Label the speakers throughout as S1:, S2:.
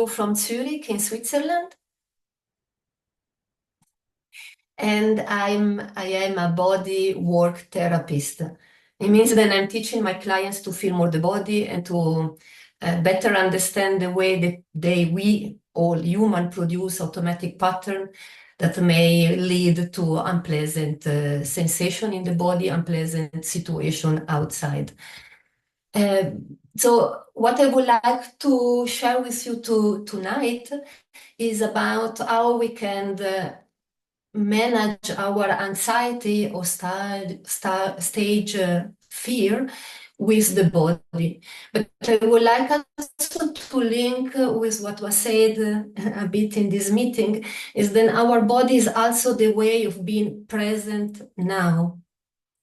S1: you from Zurich in Switzerland, and I am a body work therapist. It means that I'm teaching my clients to feel more the body and to better understand the way that we all human produce automatic pattern that may lead to unpleasant sensation in the body, unpleasant situation outside. So what I would like to share with you tonight is about how we can manage our anxiety or stage fear with the body. But I would like also to link with what was said a bit in this meeting, is then our body is also the way of being present now,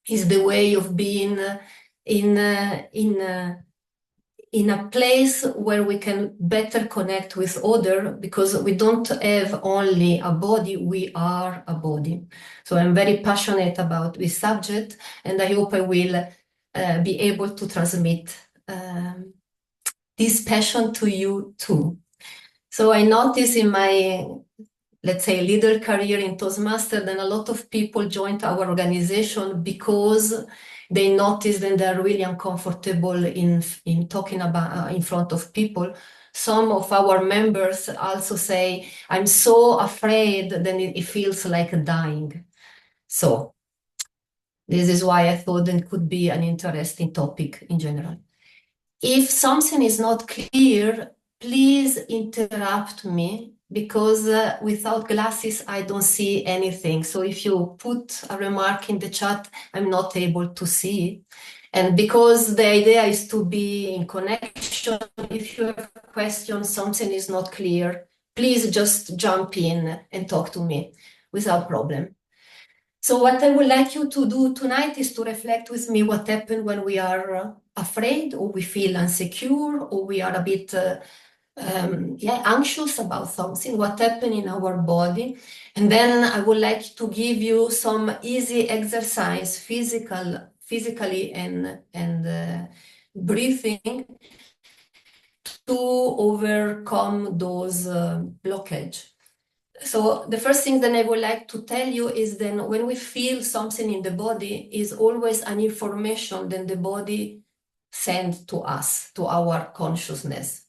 S1: is the way of being in a place where we can better connect with other, because we don't have only a body, we are a body. So I'm very passionate about this subject, and I hope I will be able to transmit this passion to you too. So I noticed in my, let's say, little career in Toastmaster, then a lot of people joined our organization because they noticed that they're really uncomfortable in talking about in front of people. Some of our members also say, I'm so afraid, then it feels like dying. So this is why I thought it could be an interesting topic in general. If something is not clear, please interrupt me, because without glasses, I don't see anything. So if you put a remark in the chat, I'm not able to see it. And because the idea is to be in connection, if you have a question, something is not clear, please just jump in and talk to me without problem. So what I would like you to do tonight is to reflect with me what happened when we are afraid, or we feel insecure, or we are a bit anxious about something, what happened in our body. And then I would like to give you some easy exercise, physically and breathing, to overcome those blockage. So the first thing that I would like to tell you is then when we feel something in the body is always an information that the body sends to us, to our consciousness.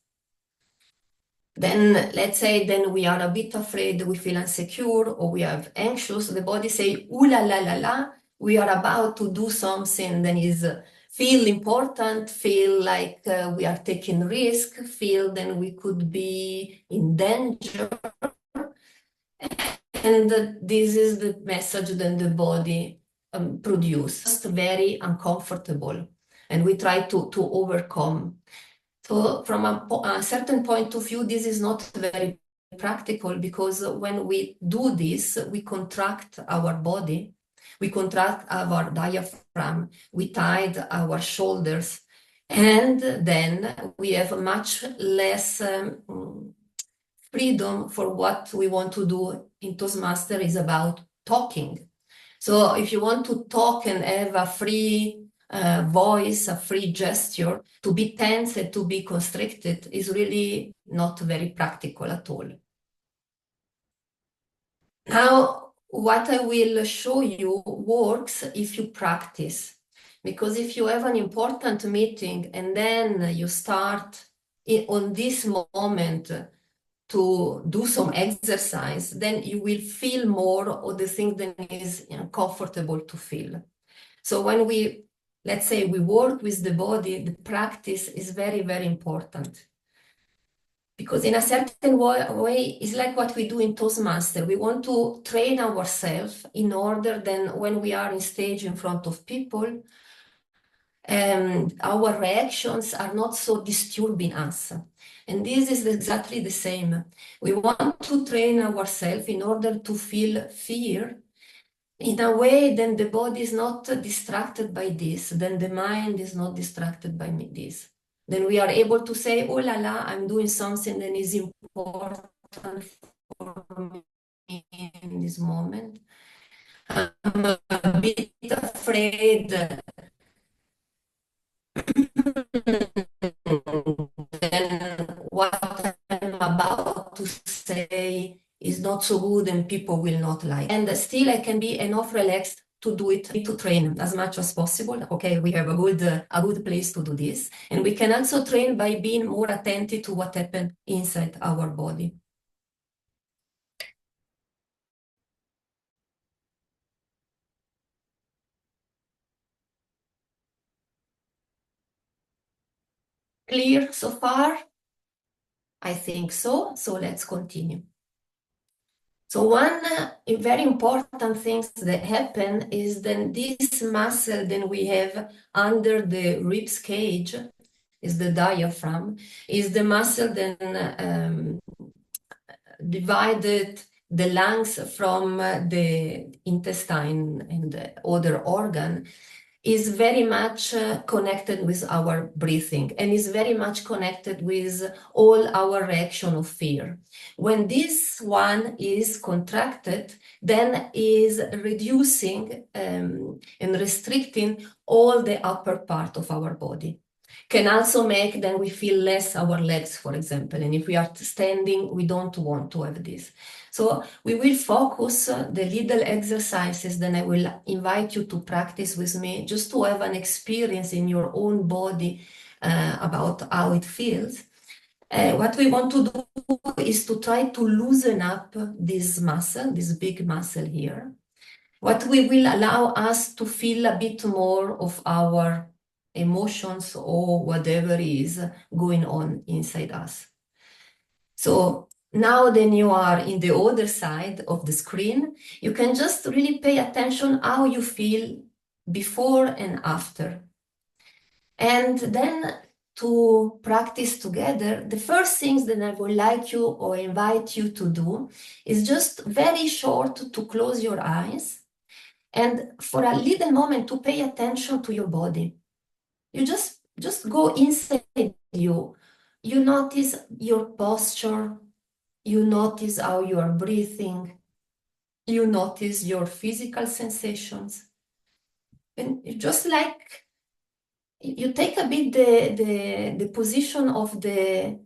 S1: Then let's say then we are a bit afraid, we feel insecure, or we are anxious, the body say, ooh la la la la, we are about to do something that is feel important, feel like we are taking risk, feel then we could be in danger. And this is the message that the body produces, very uncomfortable, and we try to overcome. So from a certain point of view, this is not very practical, because when we do this, we contract our body, we contract our diaphragm, we tied our shoulders, and then we have much less freedom for what we want to do. In Toastmaster is about talking. So if you want to talk and have a free voice, a free gesture, to be tense and to be constricted is really not very practical at all. Now, what I will show you works if you practice. Because if you have an important meeting and then you start on this moment to do some exercise, then you will feel more of the thing that is comfortable to feel. So when we, let's say, we work with the body, the practice is very, very important. Because in a certain way, it's like what we do in Toastmaster. We want to train ourselves in order then when we are in stage in front of people, our reactions are not so disturbing us. And this is exactly the same. We want to train ourselves in order to feel fear in a way then the body is not distracted by this, then the mind is not distracted by this. Then we are able to say, oh la la, I'm doing something that is important for me in this moment. I'm a bit afraid. Then what I'm I'm about to say is not so good and people will not like. And still I can be enough relaxed to do it, to train as much as possible. Okay, we have a good place to do this. And we can also train by being more attentive to what happened inside our body. Clear so far? I think so. So let's continue. So one very important things that happen is then this muscle then we have under the ribs cage is the diaphragm, is the muscle then divided the lungs from the intestine and the other organ, is very much connected with our breathing and is very much connected with all our reaction of fear. When this one is contracted, then is reducing and restricting all the upper part of our body. Can also make then we feel less our legs, for example. And if we are standing, we don't want to have this. So we will focus the little exercises, then I will invite you to practice with me just to have an experience in your own body about how it feels. What we want to do is to try to loosen up this muscle, this big muscle here. What we will allow us to feel a bit more of our emotions or whatever is going on inside us. So now then you are in the other side of the screen, you can just really pay attention how you feel before and after. And then to practice together, the first things that I would like you or invite you to do is just very short to close your eyes and for a little moment to pay attention to your body. You just go inside you. You notice your posture. You notice how you are breathing. You notice your physical sensations. And you just like, you take a bit the position of the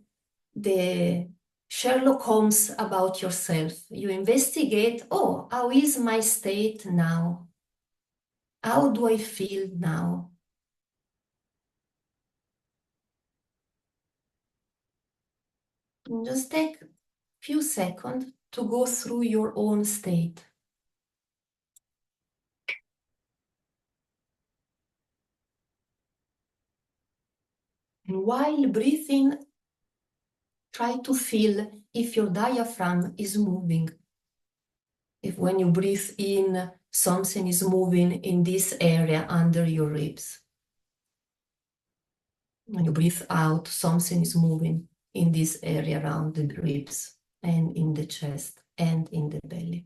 S1: Sherlock Holmes about yourself. You investigate, oh, how is my state now? How do I feel now? And just take a few seconds to go through your own state. And while breathing, try to feel if your diaphragm is moving. If when you breathe in, something is moving in this area under your ribs. When you breathe out, something is moving in this area around the ribs and in the chest and in the belly.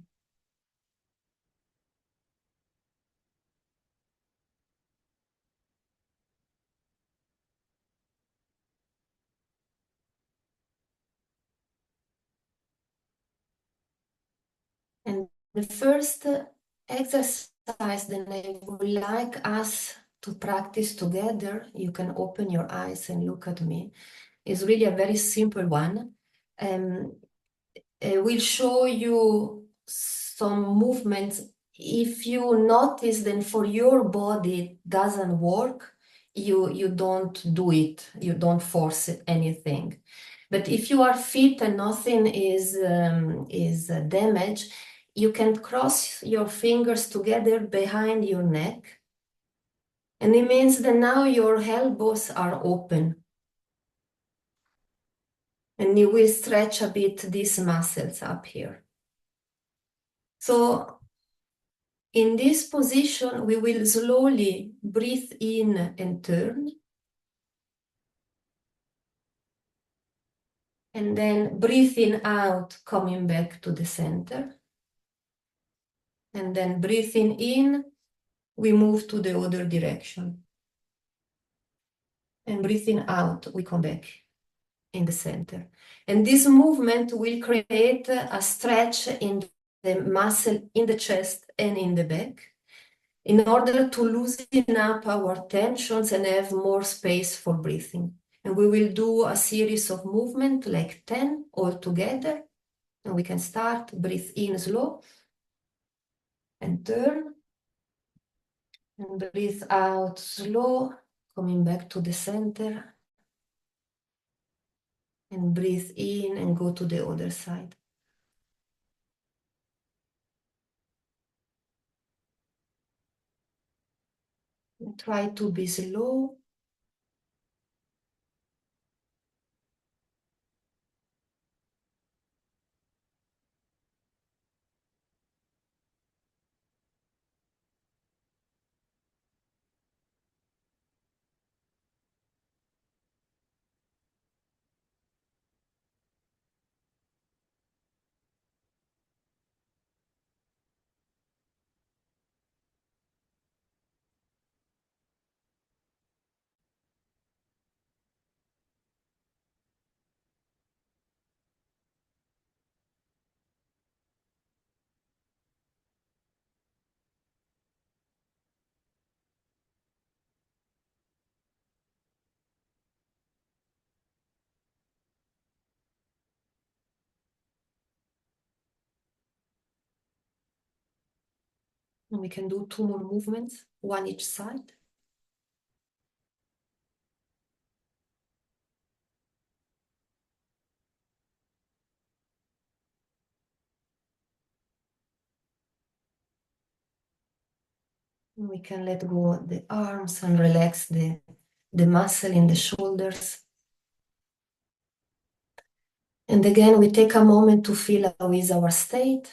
S1: And the first exercise that I would like us to practice together, you can open your eyes and look at me, is really a very simple one. We'll show you some movements. If you notice then for your body doesn't work, you don't do it, you don't force anything. But if you are fit and nothing is damaged, you can cross your fingers together behind your neck. And it means that now your elbows are open. And you will stretch a bit these muscles up here. So in this position, we will slowly breathe in and turn. And then breathing out, coming back to the center. And then breathing in, we move to the other direction. And breathing out, we come back in the center. And this movement will create a stretch in the muscle in the chest and in the back in order to loosen up our tensions and have more space for breathing. And we will do a series of movement, like 10 all together. And we can start, breathe in slow and turn. And breathe out slow, coming back to the center. And breathe in and go to the other side. And try to be slow. And we can do 2 more movements, one each side. And we can let go the arms and relax the muscle in the shoulders. And again, we take a moment to feel how is our state.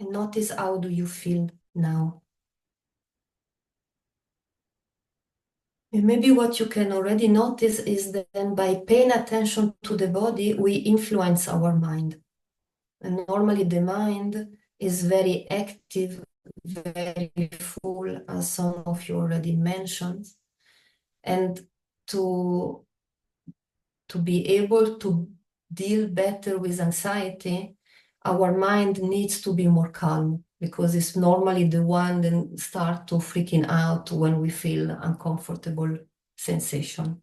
S1: And notice how do you feel now. And maybe what you can already notice is that then by paying attention to the body, we influence our mind. And normally the mind is very active, very full, as some of you already mentioned. And to be able to deal better with anxiety, our mind needs to be more calm, because it's normally the one that start to freaking out when we feel uncomfortable sensation.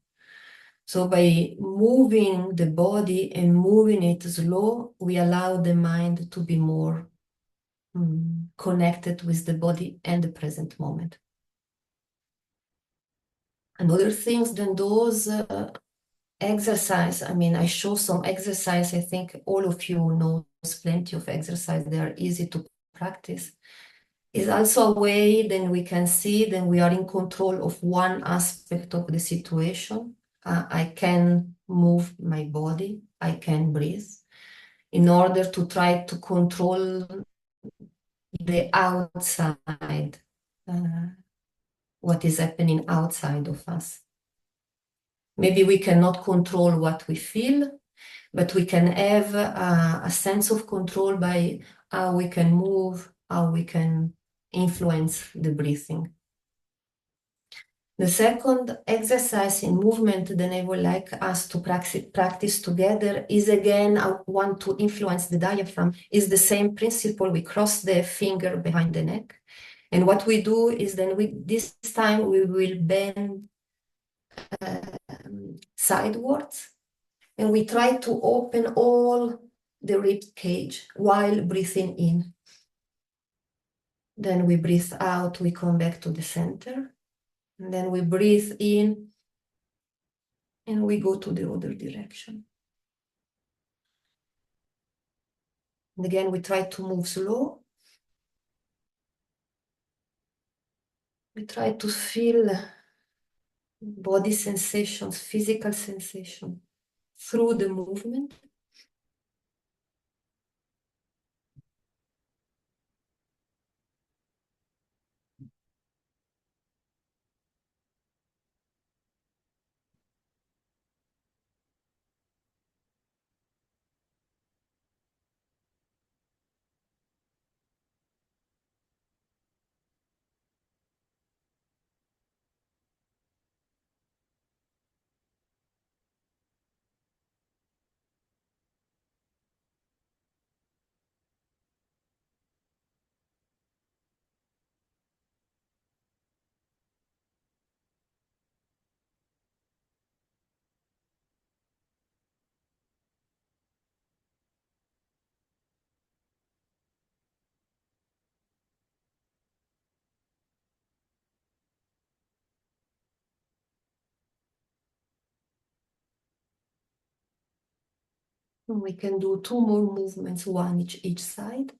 S1: So by moving the body and moving it slow, we allow the mind to be more connected with the body and the present moment. And other things than those exercise, I mean, I show some exercise. I think all of you know plenty of exercise. They are easy to practice. Is also a way then we can see then we are in control of one aspect of the situation. I can move my body, I can breathe, in order to try to control the outside, what is happening outside of us. Maybe we cannot control what we feel, but we can have a sense of control by how we can move, how we can influence the breathing. The second exercise in movement that I would like us to practice together is, again, I want to influence the diaphragm, is the same principle. We cross the finger behind the neck. And what we do is then this time we will bend sidewards, and we try to open all the rib cage while breathing in. Then we breathe out, we come back to the center. And then we breathe in and we go to the other direction. And again, we try to move slow. We try to feel body sensations, physical sensation through the movement. We can do 2 more movements, one each side.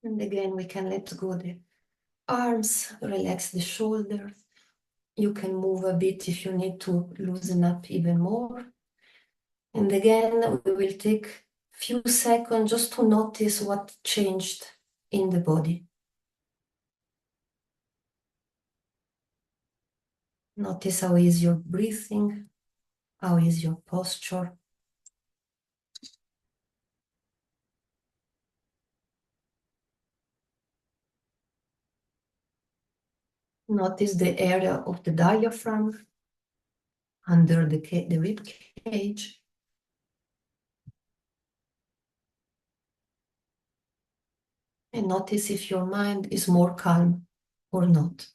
S1: And again, we can let go the arms, relax the shoulders. You can move a bit if you need to loosen up even more. And again, we will take a few seconds just to notice what changed in the body. Notice how is your breathing, how is your posture. Notice the area of the diaphragm under the rib cage. And notice if your mind is more calm or not.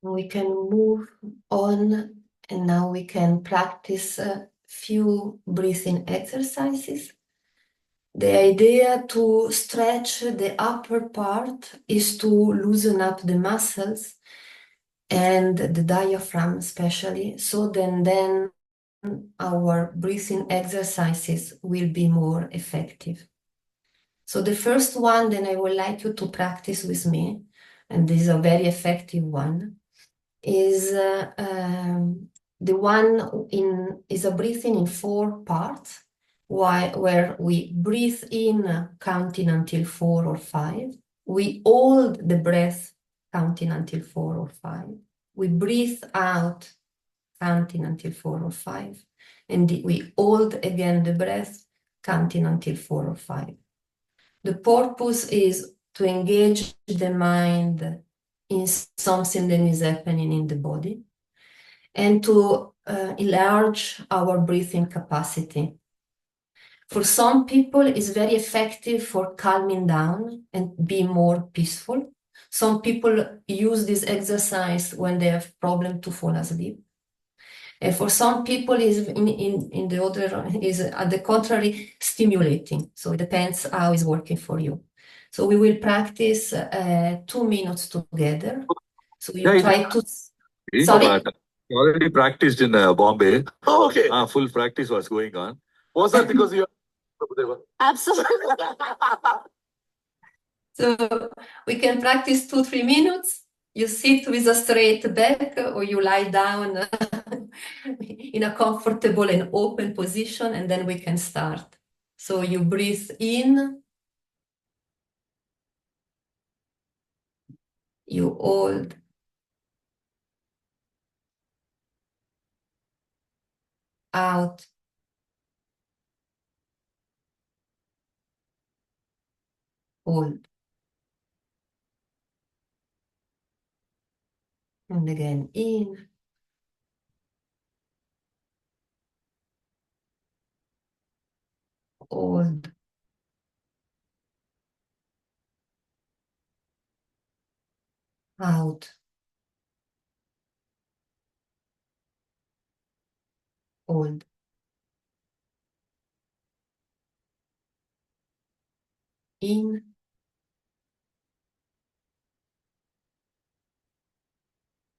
S1: We can move on, and now we can practice a few breathing exercises. The idea to stretch the upper part is to loosen up the muscles and the diaphragm especially, so then our breathing exercises will be more effective. So the first one, then I would like you to practice with me, and this is a very effective one, is the one is a breathing in 4 parts, where we breathe in counting until 4 or 5. We hold the breath counting until 4 or 5. We breathe out counting until 4 or 5. And we hold again the breath counting until 4 or 5. The purpose is to engage the mind in something that is happening in the body and to enlarge our breathing capacity. For some people, it's very effective for calming down and be more peaceful. Some people use this exercise when they have problem to fall asleep. And for some people, is in the other is at the contrary stimulating. So it depends how it's working for you. So we will practice 2 minutes together. So you try to.
S2: You know
S1: Sorry.
S2: that you already practiced in Bombay. Oh, okay. Full practice was going on. Was that because you?
S1: Absolutely. So we can practice 2-3 minutes. You sit with a straight back or you lie down in a comfortable and open position, and then we can start. So you breathe in, you hold, out, hold, and again in, hold, out, hold, in,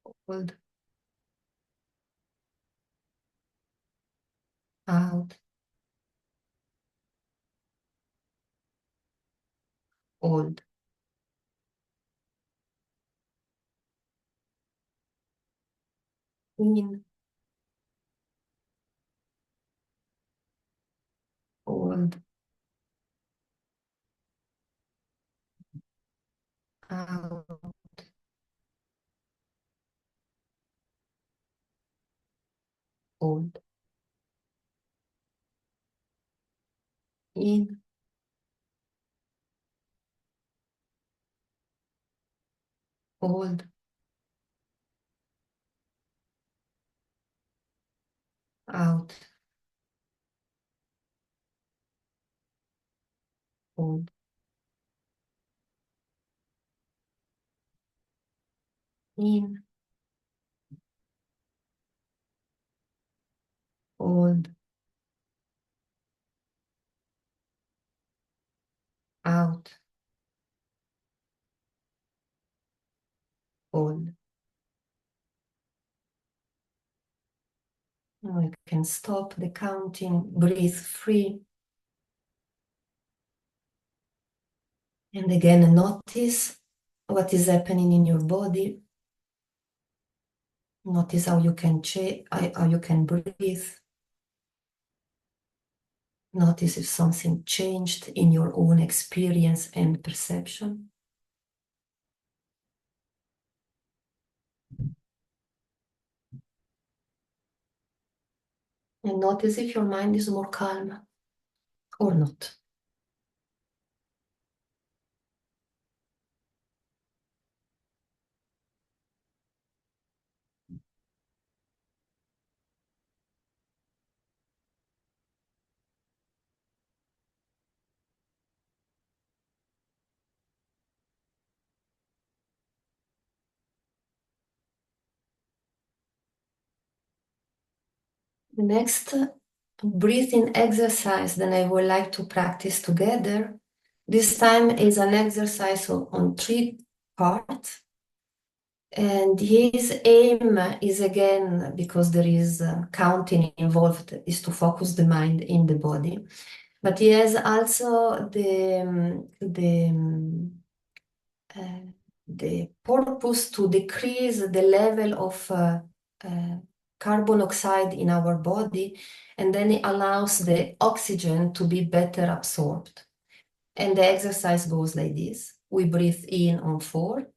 S1: hold, out, hold, in, hold, out, hold, in, hold, out, hold. In, hold, out, hold. Now I can stop the counting, breathe free. And again, notice what is happening in your body. Notice how you can how you can breathe. Notice if something changed in your own experience and perception. And notice if your mind is more calm or not. The next breathing exercise that I would like to practice together, this time is an exercise on 3 parts. And his aim is, again, because there is counting involved, is to focus the mind in the body. But he has also the purpose to decrease the level of carbon dioxide in our body, and then it allows the oxygen to be better absorbed. And the exercise goes like this. We breathe in on 4.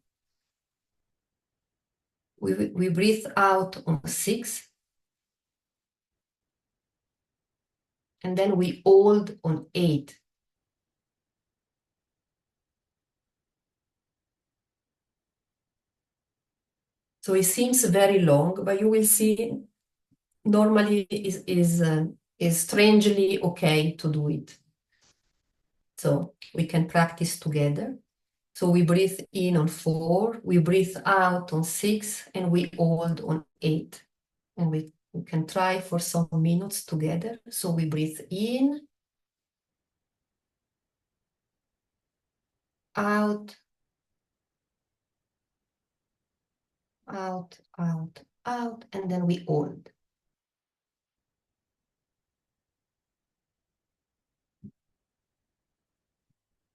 S1: We breathe out on 6. And then we hold on 8. So it seems very long, but you will see normally is strangely okay to do it. So we can practice together. So we breathe in on 4, we breathe out on 6, and we hold on 8. And we can try for some minutes together. So we breathe in, out, out, out, out, and then we hold.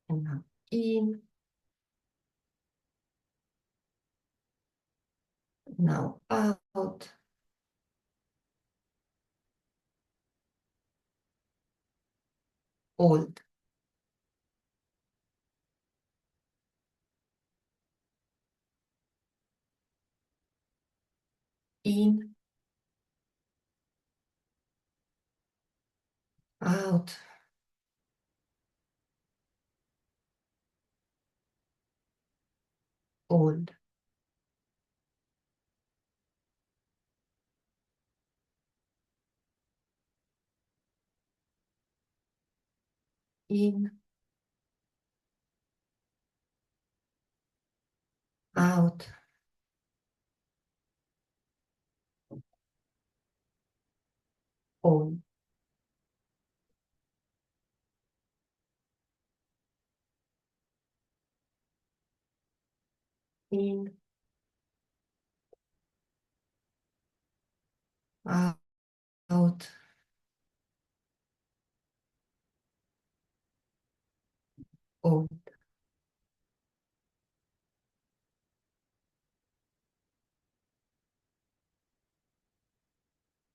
S1: And now in, now out, hold. In, out, hold. In, out, hold. In, out, hold.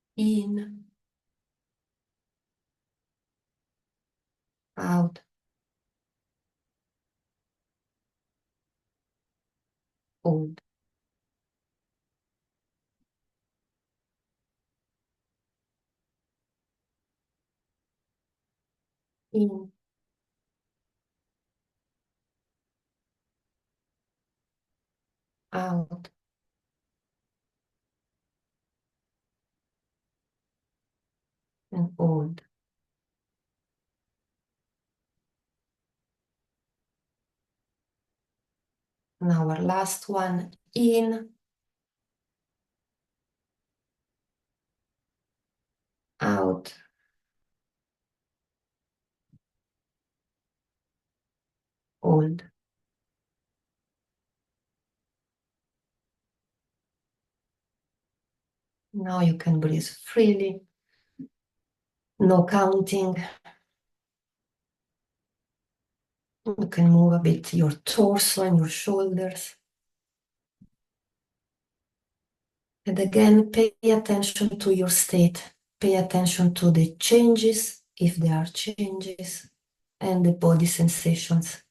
S1: In, out, hold. In, out, and hold. Now our last one, in, out. Hold. Now you can breathe freely, no counting. You can move a bit your torso and your shoulders. And again, pay attention to your state. Pay attention to the changes, if there are changes, and the body sensations.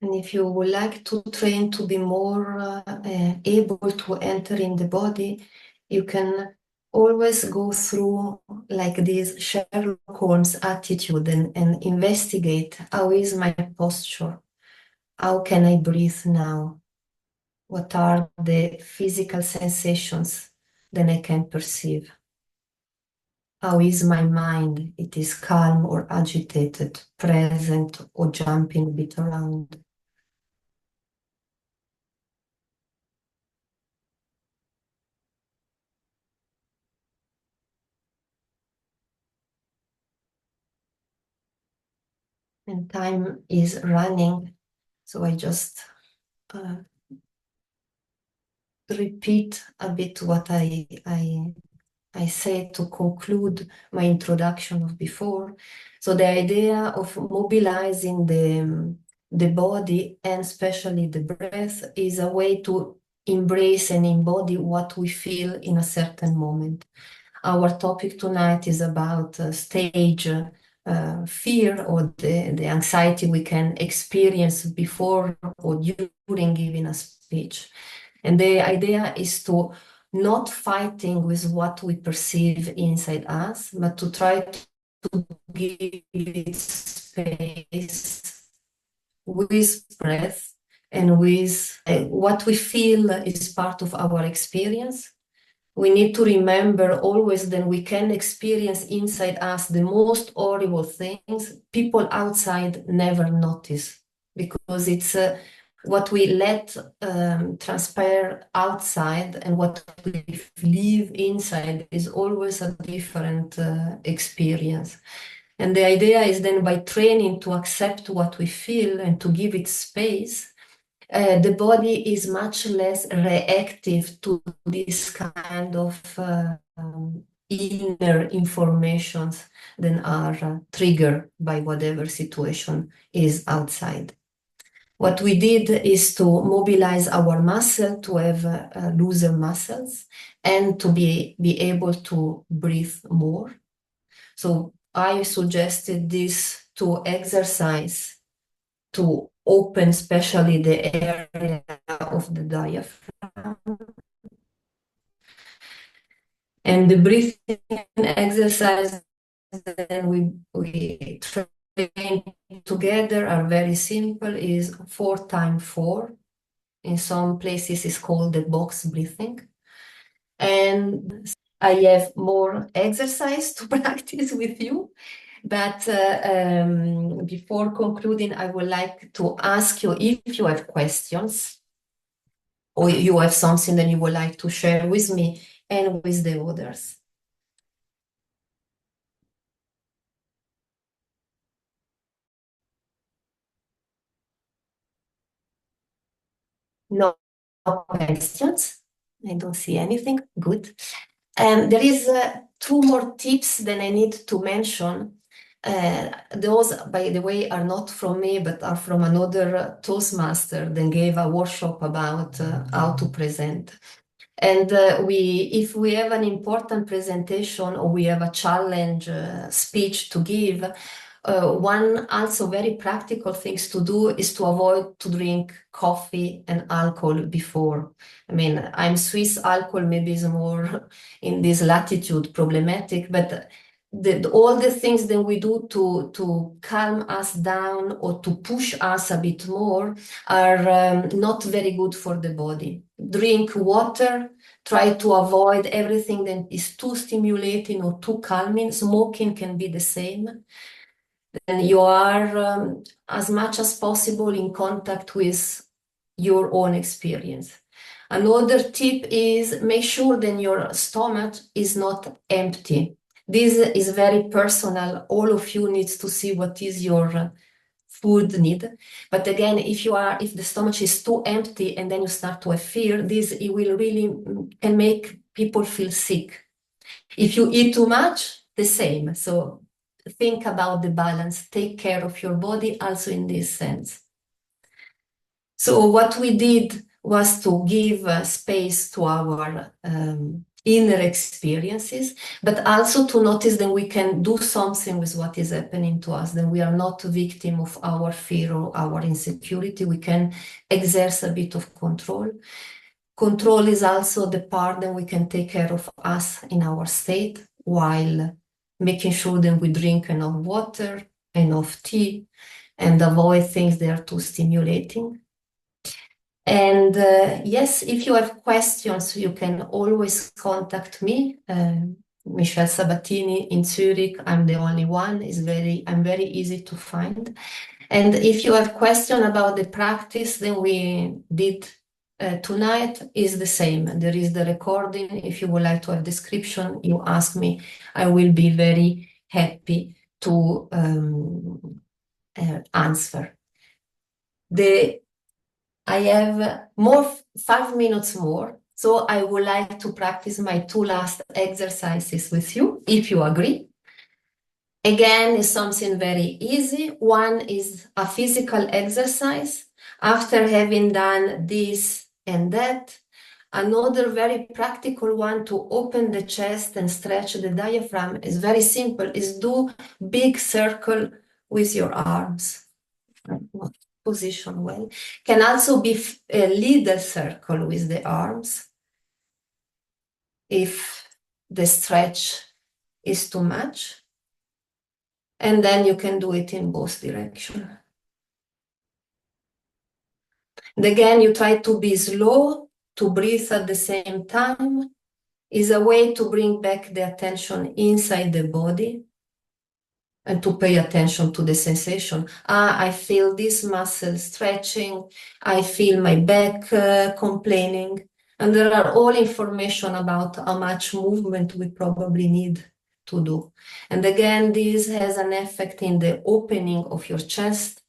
S1: And if you would like to train to be more able to enter in the body, you can always go through like this Sherlock Holmes attitude and investigate, how is my posture? How can I breathe now? What are the physical sensations that I can perceive? How is my mind? It is calm or agitated, present or jumping a bit around. And time is running, so I just repeat a bit what I said to conclude my introduction of before. So the idea of mobilizing the body and especially the breath is a way to embrace and embody what we feel in a certain moment. Our topic tonight is about stage fear or the anxiety we can experience before or during giving a speech. And the idea is to not fighting with what we perceive inside us, but to try to give it space with breath and with what we feel is part of our experience. We need to remember always that we can experience inside us the most horrible things people outside never notice, because it's what we let transpire outside and what we live inside is always a different experience. And the idea is then, by training to accept what we feel and to give it space, the body is much less reactive to this kind of inner informations than are triggered by whatever situation is outside. What we did is to mobilize our muscle to have looser muscles and to be able to breathe more. So I suggested this to exercise to open especially the area of the diaphragm. And the breathing exercise that we train together are very simple, is 4 times 4. In some places it's called the box breathing. And I have more exercise to practice with you. But before concluding, I would like to ask you if you have questions or you have something that you would like to share with me and with the others. No questions? I don't see anything. Good. There is 2 more tips that I need to mention. Those, by the way, are not from me, but are from another Toastmaster that gave a workshop about how to present. And if we have an important presentation or we have a challenge speech to give, one also very practical things to do is to avoid to drink coffee and alcohol before. I mean, I'm Swiss, alcohol maybe is more in this latitude problematic, but all the things that we do to calm us down or to push us a bit more are not very good for the body. Drink water, try to avoid everything that is too stimulating or too calming. Smoking can be the same. Then you are as much as possible in contact with your own experience. Another tip is make sure that your stomach is not empty. This is very personal. All of you needs to see what is your food need. But again, if the stomach is too empty and then you start to have fear, it will really can make people feel sick. If you eat too much, the same. So think about the balance, take care of your body also in this sense. So what we did was to give space to our inner experiences, but also to notice that we can do something with what is happening to us, that we are not a victim of our fear or our insecurity. We can exert a bit of control. Control is also the part that we can take care of us in our state while making sure that we drink enough water, enough tea, and avoid things that are too stimulating. And yes, if you have questions, you can always contact me, Michelle Sabatini in Zurich. I'm the only one. I'm very easy to find. And if you have question about the practice that we did tonight, is the same. There is the recording. If you would like to have description, you ask me. I will be very happy to answer. I have 5 minutes more, so I would like to practice my 2 last exercises with you, if you agree. Again, it's something very easy. One is a physical exercise. After having done this and that, another very practical one to open the chest and stretch the diaphragm is very simple, is do big circle with your arms. Position well. Can also be a little circle with the arms if the stretch is too much. And then you can do it in both directions. And again, you try to be slow, to breathe at the same time. Is a way to bring back the attention inside the body and to pay attention to the sensation. I feel this muscle stretching. I feel my back complaining. And there are all information about how much movement we probably need to do. And again, this has an effect in the opening of your chest.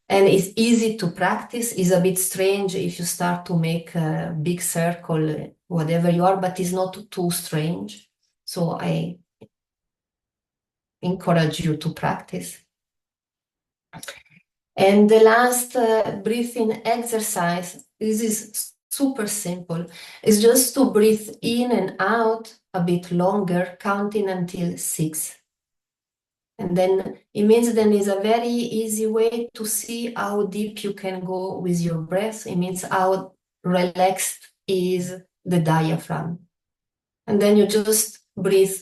S1: And it's easy to practice. It's a bit strange if you start to make a big circle, whatever you are, but it's not too strange. So I encourage you to practice. And the last breathing exercise, this is super simple. It's just to breathe in and out a bit longer, counting until 6. And then it means then is a very easy way to see how deep you can go with your breath. It means how relaxed is the diaphragm. And then you just breathe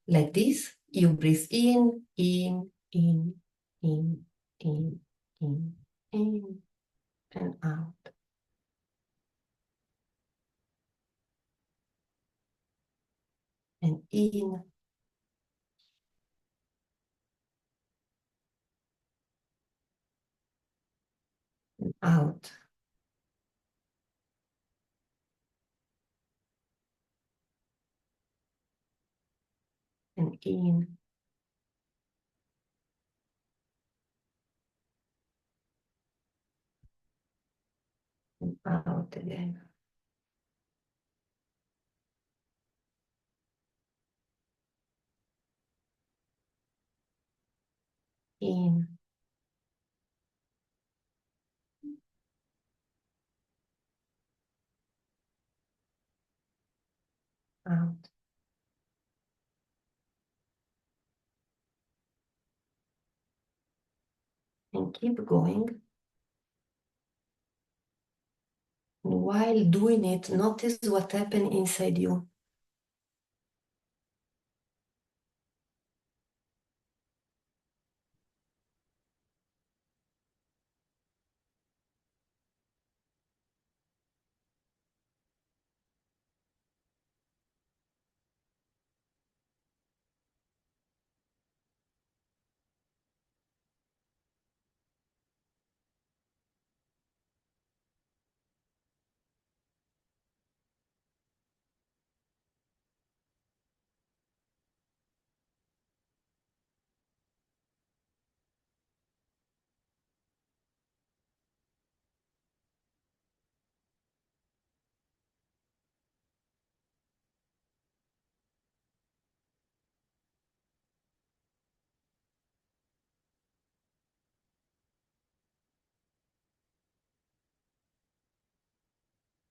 S1: like this. You breathe in, in, in, in, in, and out. And in, and out. And in. And out again. In. out. And keep going. And while doing it, notice what happened inside you.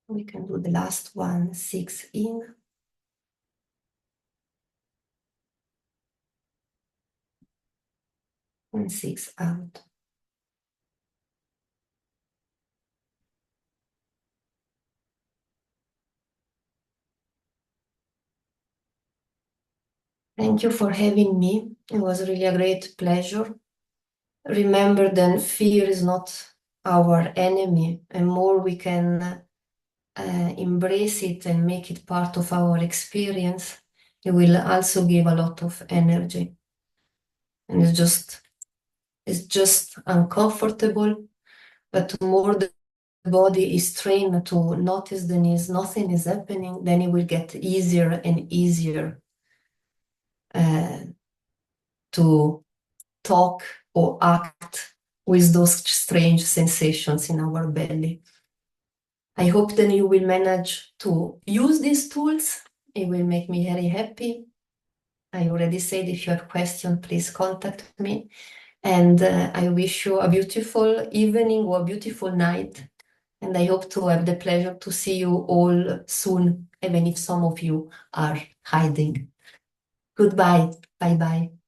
S1: We can do the last one, 6 in and 6 out. Thank you for having me. It was really a great pleasure. Remember that fear is not our enemy, and more we can embrace it and make it part of our experience, it will also give a lot of energy. And it's just uncomfortable, but more the body is trained to notice the needs, nothing is happening, then it will get easier and easier to talk or act with those strange sensations in our belly. I hope then you will manage to use these tools. It will make me very happy. I already said if you have questions, please contact me. And I wish you a beautiful evening or a beautiful night. And I hope to have the pleasure to see you all soon, even if some of you are hiding. Goodbye. Bye-bye.